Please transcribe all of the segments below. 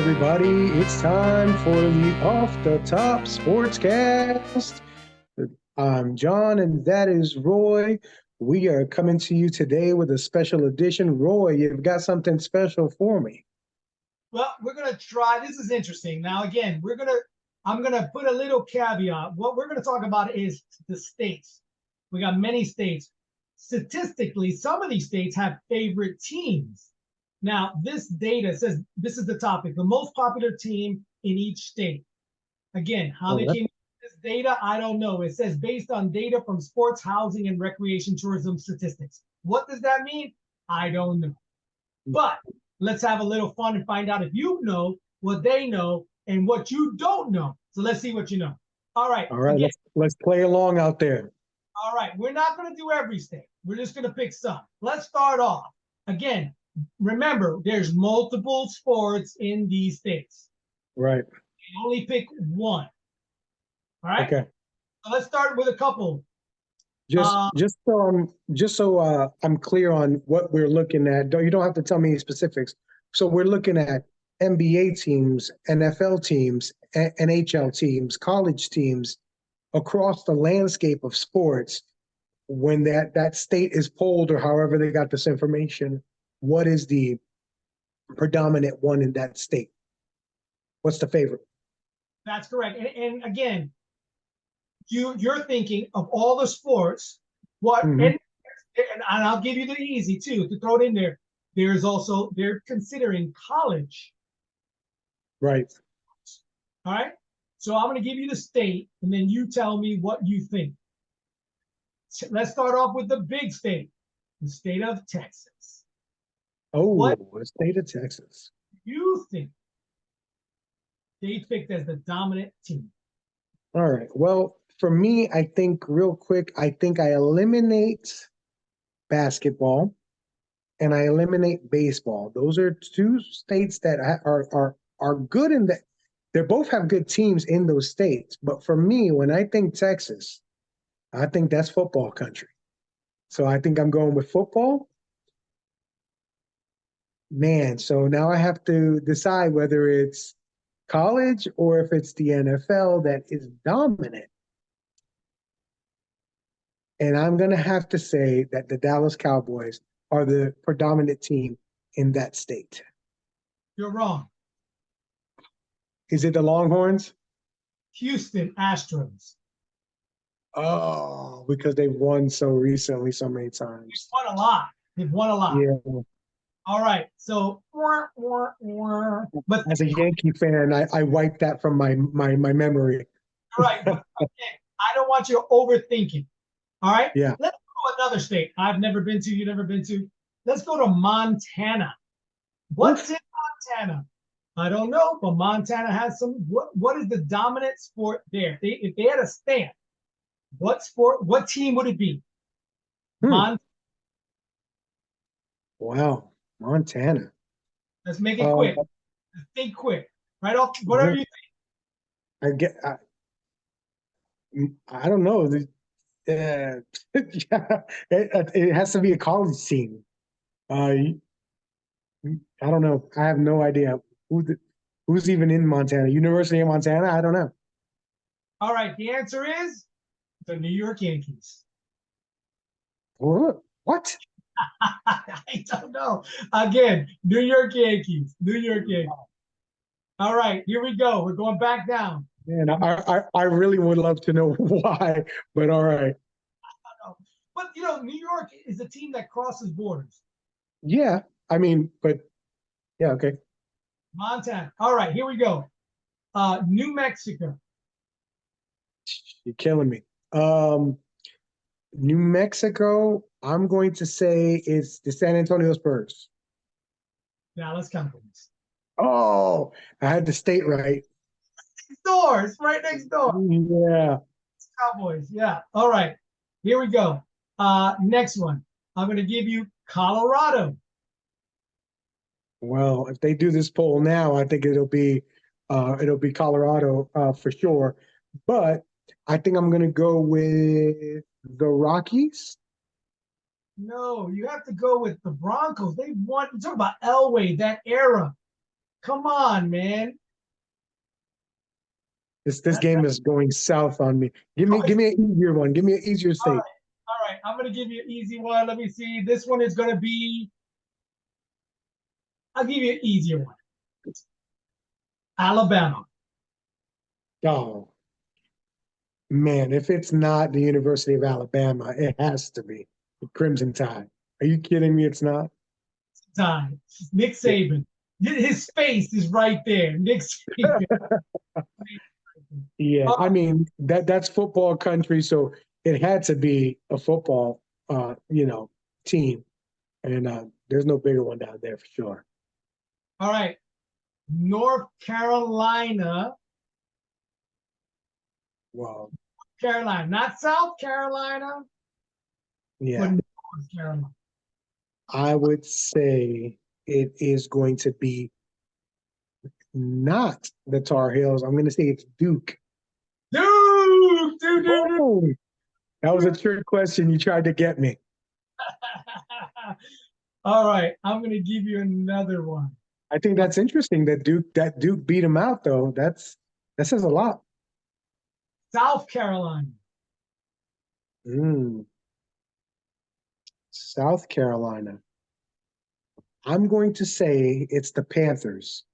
everybody. It's time for the Off the Top Sportscast. I'm John, and that is Roy. We are coming to you today with a special edition. Roy, you've got something special for me. Well, we're gonna try. This is interesting. Now, again, I'm gonna put a little caveat. What we're gonna talk about is the states. We got many states. Statistically, some of these states have favorite teams. Now, this data says this is the topic: the most popular team in each state. Again, how they All right. came up with this data, I don't know. It says based on data from sports, housing, and recreation tourism statistics. What does that mean? I don't know. But let's have a little fun and find out if you know what they know and what you don't know. So let's see what you know. All right. All right, Again, let's play along out there. all right. We're not going to do every state. We're just going to pick some. Let's start off. Again, remember, there's multiple sports in these states. Right. You only pick one. All right. Okay. So let's start with a couple. Just Uh, just so I'm clear on what we're looking at. You don't have to tell me any specifics. So we're looking at NBA teams, NFL teams, NHL teams, college teams across the landscape of sports. When that state is polled, or however they got this information, what is the predominant one in that state? What's the favorite? that's correct. And again, you're thinking of all the sports. What Hmm. and I'll give you the easy too to throw it in there. There's also they're considering college. Right. All right. So I'm going to give you the state, and then you tell me what you think. Let's start off with the big state, the state of Texas. Oh, What the state of Texas. do you think they picked as the dominant team? All right. Well, for me, I think real quick, I think I eliminate basketball and I eliminate baseball. Those are two states that are good in that. They both have good teams in those states. But for me, when I think Texas, I think that's football country. So I think I'm going with football. Man, so now I have to decide whether it's college or if it's the NFL that is dominant. And I'm going to have to say that the Dallas Cowboys are the predominant team in that state. You're wrong. Is it the Longhorns? Houston Astros. Oh, because they've won so recently, so many They've times. won a lot. They've won a lot. Yeah. All right. So, but As a Yankee fan, I wiped that from my memory. right. But again, I don't want you overthinking. All right. Yeah. Let's go to another state I've never been to. You've never been to. Let's go to Montana. What's Oof. in Montana? I don't know, but Montana has some. What is the dominant sport there? If they had a stand, what sport? What team would it be? Hmm. Mon. Wow. Montana. Let's make it Um, quick. Let's think quick. Right off. Whatever you think. I get. I don't know. Yeah, it has to be a college team. Uh, I don't know. I have no idea who's even in Montana. University of Montana? I don't know. All right. The answer is the New York Yankees. What? I don't know. Again, New York Yankees. New York Yankees. All right, here we go. We're going back down. Man, I really would love to know why, but all right. But New York is a team that crosses borders. Yeah, I mean, but yeah, okay. Montana. All right, here we go. New Mexico. You're killing me. New Mexico, I'm going to say it's the San Antonio Spurs. Dallas Cowboys. Oh, I had the state right. Next door. It's right next door. Yeah. Cowboys. Yeah. All right. Here we go. Next one. I'm going to give you Colorado. Well, if they do this poll now, I think it'll be Colorado for sure. But I think I'm gonna go with the Rockies. No, you have to go with the Broncos. They won. You talk about Elway, that era. Come on, man. This game is going south on me. Give me an easier one. Give me an easier All state. right. All right. I'm going to give you an easy one. Let me see. This one is going to be, I'll give you an easier one. Alabama. Oh, man, if it's not the University of Alabama, it has to be the Crimson Tide. Are you kidding me? It's not? Time. Nick Saban. His face is right there. Nick Saban. Yeah, I mean that's football country, so it had to be a football team. And there's no bigger one down there for sure. All right. North Carolina. Wow. Carolina. Not South Carolina, Yeah. but North Carolina. I would say it is going to be not the Tar Heels. I'm going to say it's Duke. Dude. Oh, that was a trick question. You tried to get me. All right. I'm going to give you another one. I think that's interesting that Duke beat him out though. That says a lot. South Carolina. South Carolina. I'm going to say it's the Panthers.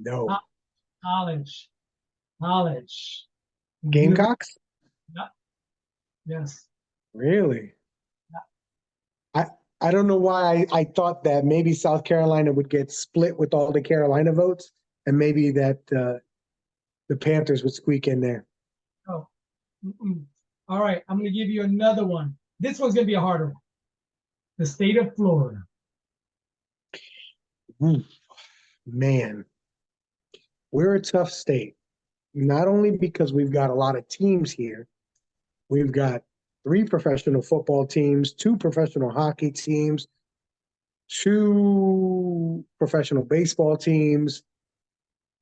No. College. Gamecocks? Yeah. Yes. Really? Yeah. I don't know why I thought that maybe South Carolina would get split with all the Carolina votes, and maybe that the Panthers would squeak in there. Oh. All right. I'm going to give you another one. This one's going to be a harder one. The state of Florida. Man, we're a tough state. Not only because we've got a lot of teams here, we've got 3 professional football teams, 2 professional hockey teams, 2 professional baseball teams,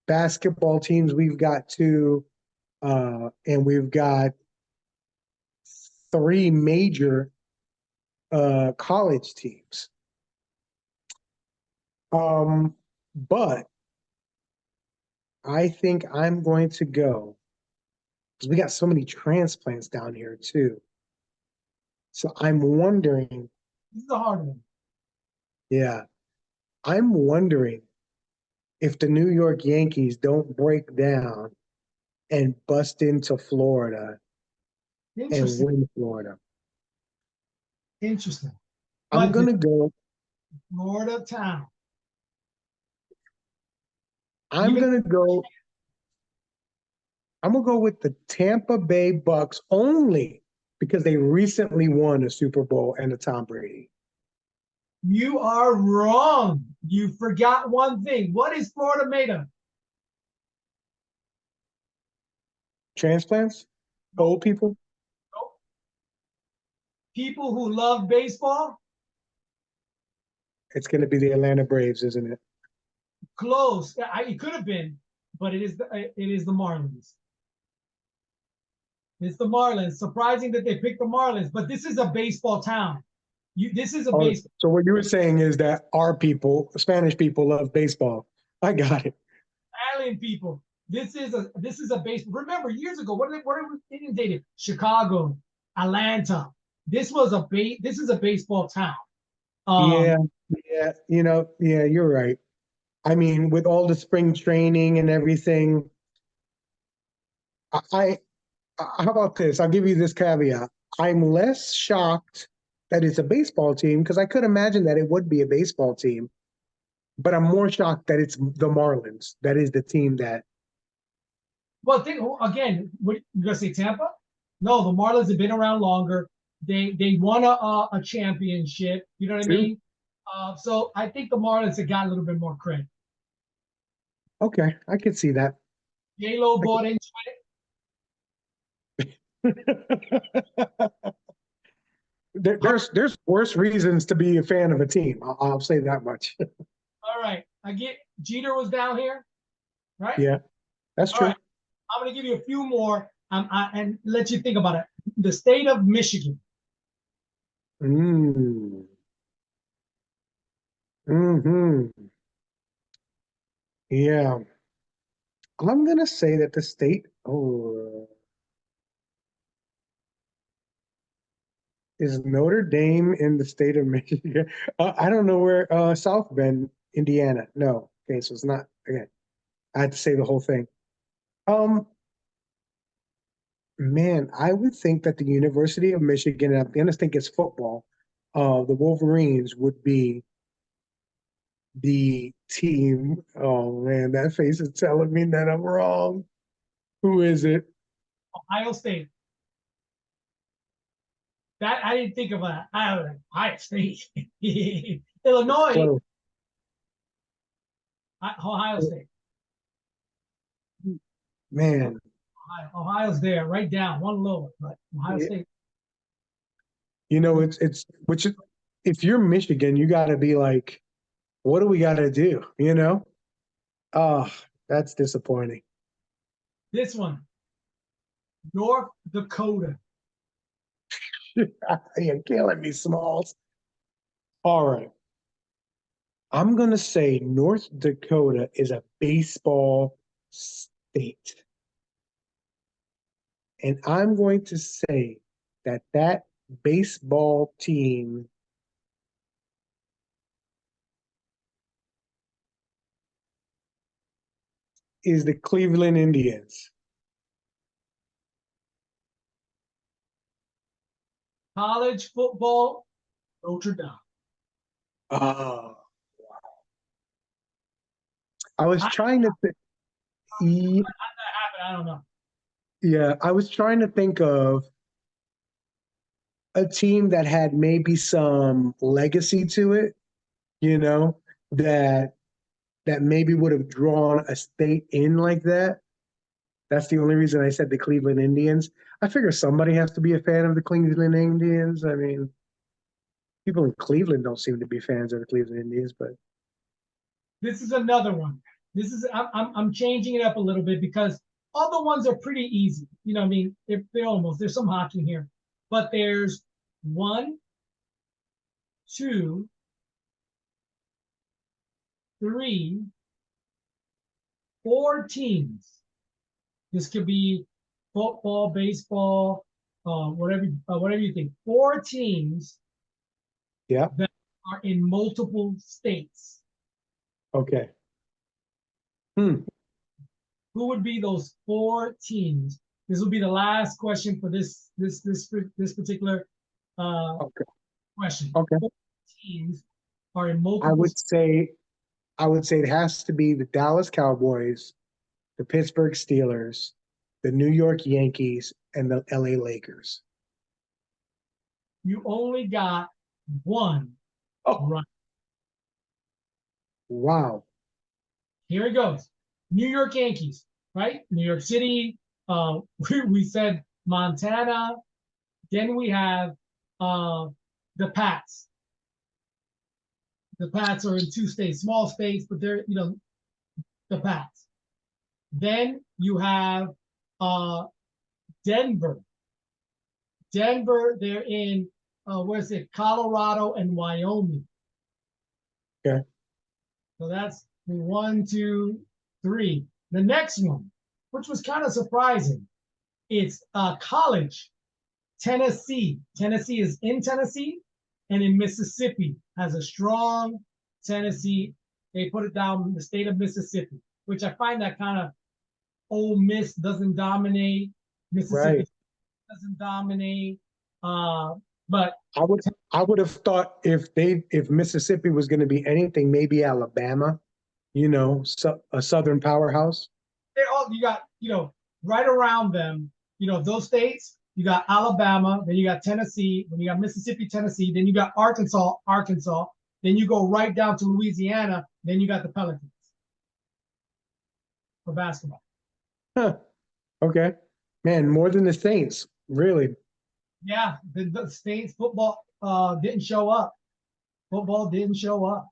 basketball teams. We've got 2, and we've got 3 major college teams. But I think I'm going to go because we got so many transplants down here too. So I'm wondering. This is a hard one. Yeah, I'm wondering if the New York Yankees don't break down and bust into Florida and win Florida. Interesting. I'm going to go. Florida town. I'm going to go with the Tampa Bay Bucks only because they recently won a Super Bowl and a Tom Brady. You are wrong. You forgot one thing. What is Florida made of? Transplants? Old people? Nope. People who love baseball? It's going to be the Atlanta Braves, isn't it? Close. It could have been, but it is the Marlins. It's the Marlins. Surprising that they picked the Marlins, but this is a baseball town. This is a baseball. So what you were saying is that our people, Spanish people, love baseball. I got it. Italian people. This is a baseball. Remember years ago, what are we inundated? Chicago, Atlanta. This is a baseball town. Yeah, you're right. I mean, with all the spring training and everything, how about this? I'll give you this caveat. I'm less shocked that it's a baseball team because I could imagine that it would be a baseball team, but I'm more shocked that it's the Marlins. That is the team that. Well, again, what you gonna say, Tampa? No, the Marlins have been around longer. They won a championship. You know what I mean? So I think the Marlins have got a little bit more credit. Okay, I could see that. J-Lo bought into it. There's worse reasons to be a fan of a team. I'll say that much. All right, I get Jeter was down here, right? Yeah, that's true. Right. I'm going to give you a few more and let you think about it. The state of Michigan. Hmm. Yeah. I'm gonna say that the state, is Notre Dame in the state of Michigan. I don't know where, South Bend, Indiana. No. Okay, so it's not, again, I had to say the whole thing. Um, Man, I would think that the University of Michigan, and I'm gonna think it's football, the Wolverines would be the team. Oh man, that face is telling me that I'm wrong. Who is it? Ohio State. That I didn't think of that. Ohio State. It's Illinois. close. Ohio State. Man, Ohio's there, right down, one lower, but Ohio yeah, State. it's which is, if you're Michigan, you got to be like, what do we got to do? You know? Oh, that's disappointing. This one, North Dakota. You're killing me, Smalls. All right. I'm going to say North Dakota is a baseball state. And I'm going to say that that baseball team is the Cleveland Indians. College football, Notre Dame. Oh, I was How trying to think. that happened, I don't know. Yeah, I was trying to think of a team that had maybe some legacy to it, you know, that maybe would have drawn a state in like that. That's the only reason I said the Cleveland Indians. I figure somebody has to be a fan of the Cleveland Indians. I mean, people in Cleveland don't seem to be fans of the Cleveland Indians, but This is another one. This is I'm changing it up a little bit because all the ones are pretty easy. You know, what I mean, they're almost there's some hockey here, but there's one, two, three, four teams. This could be football, baseball, whatever you think. Four teams yeah, that are in multiple states. okay. Hmm. Who would be those four teams? This will be the last question for this particular Okay. question. Okay. Four teams are in I multiple. would say I would say it has to be the Dallas Cowboys, the Pittsburgh Steelers, the New York Yankees, and the LA Lakers. You only got one Oh, right. wow. Here it goes. New York Yankees, right? New York City. We said Montana. Then we have the Pats. The Pats are in two states, small states, but they're the Pats. Then you have uh, Denver. Denver, they're in where's it? Colorado and Wyoming. Okay. So that's the one, two, three. The next one, which was kind of surprising, it's college. Tennessee. Tennessee is in Tennessee and in Mississippi has a strong Tennessee. They put it down in the state of Mississippi, which I find that kind of Ole Miss doesn't dominate. Mississippi Right. doesn't dominate. But I would I would have thought if Mississippi was going to be anything, maybe Alabama, a Southern powerhouse. they all you got, right around them, those states, you got Alabama, then you got Tennessee, then you got Mississippi, Tennessee, then you got Arkansas, then you go right down to Louisiana, then you got the Pelicans for basketball. Huh. Okay. Man, more than the Saints, really. Yeah, the states football didn't show up. Football didn't show up.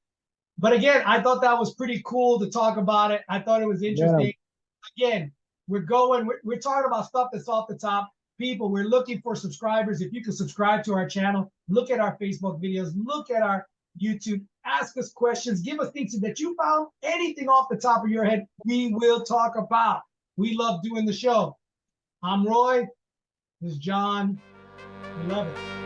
But again, I thought that was pretty cool to talk about it. I thought it was Yeah. interesting. Again, we're talking about stuff that's off the top. People, we're looking for subscribers. If you can subscribe to our channel, look at our Facebook videos, look at our YouTube, ask us questions, give us things that you found, anything off the top of your head, we will talk about. We love doing the show. I'm Roy. This is John. We love it.